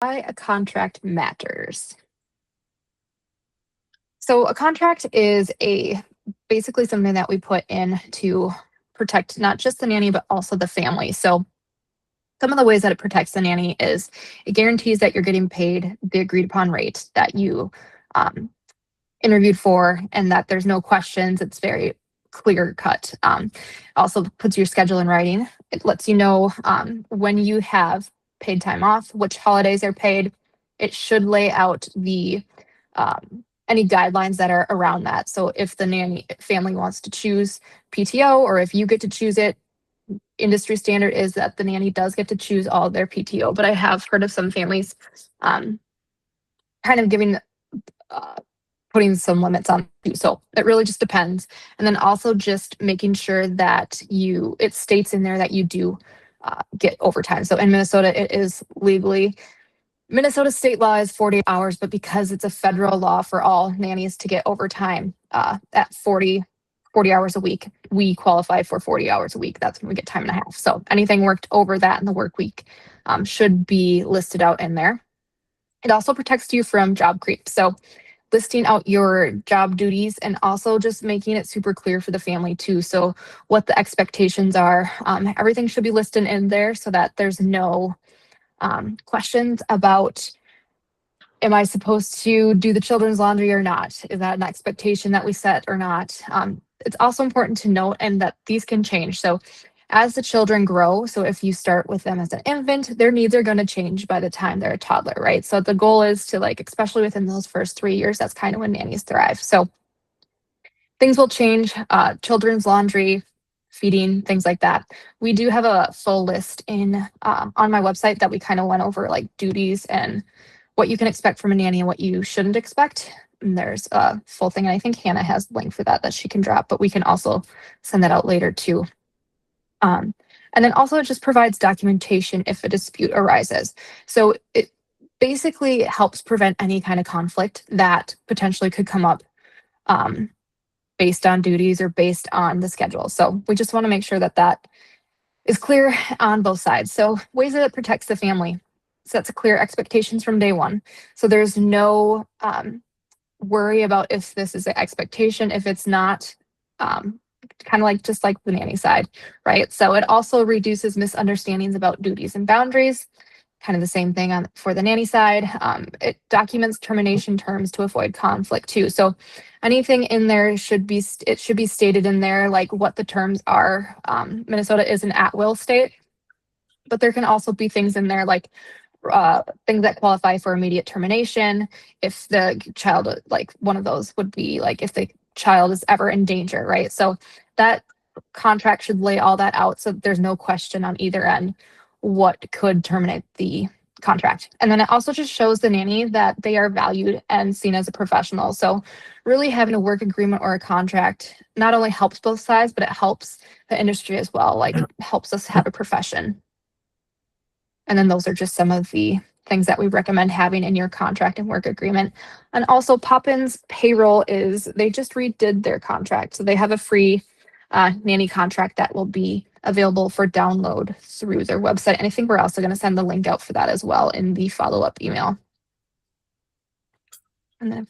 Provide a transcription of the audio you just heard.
Why a contract matters. So a contract is a basically something that we put in to protect not just the nanny but also the family. So some of the ways that it protects the nanny is it guarantees that you're getting paid the agreed upon rate that you um, interviewed for and that there's no questions. It's very clear cut. Also puts your schedule in writing. It lets you know when you have paid time off, which holidays are paid. It should lay out the any guidelines that are around that. So if the nanny family wants to choose PTO or if you get to choose it, industry standard is that the nanny does get to choose all of their PTO. But I have heard of some families kind of giving uh, putting some limits on you. So it really just depends. And then also just making sure that it states in there that you do get overtime. So in Minnesota, it is legally, Minnesota state law is 40 hours, but because it's a federal law for all nannies to get overtime at 40 hours a week, we qualify for 40 hours a week. That's when we get time and a half. So anything worked over that in the work week should be listed out in there. It also protects you from job creep. So listing out your job duties and also just making it super clear for the family too. So what the expectations are, everything should be listed in there so that there's no questions about, am I supposed to do the children's laundry or not? Is that an expectation that we set or not? It's also important to note and that these can change. So as the children grow, so if you start with them as an infant, their needs are going to change by the time they're a toddler, right? So the goal is to, like, especially within those first 3 years, that's kind of when nannies thrive. So things will change, children's laundry, feeding, things like that. We do have a full list on my website that we kind of went over, like duties and what you can expect from a nanny and what you shouldn't expect. And there's a full thing, and I think Hannah has the link for that she can drop, but we can also send that out later too. And then also it just provides documentation if a dispute arises. So it basically helps prevent any kind of conflict that potentially could come up based on duties or based on the schedule. So we just want to make sure that that is clear on both sides. So ways that it protects the family: sets clear expectations from day one. So there's no worry about if this is an expectation, if it's not, kind of like just like the nanny side, right? So it also reduces misunderstandings about duties and boundaries. Kind of the same thing for the nanny side. It documents termination terms to avoid conflict too. So anything in there should be stated in there, like what the terms are. Minnesota is an at-will state, but there can also be things in there like things that qualify for immediate termination. If the child, like one of those would be like if the child is ever in danger, right? So that contract should lay all that out so there's no question on either end what could terminate the contract. And then it also just shows the nanny that they are valued and seen as a professional. So really having a work agreement or a contract not only helps both sides, but it helps the industry as well, like helps us have a profession. And then those are just some of the things that we recommend having in your contract and work agreement. And also Poppins Payroll they just redid their contract. So they have a free nanny contract that will be available for download through their website. And I think we're also going to send the link out for that as well in the follow-up email. And then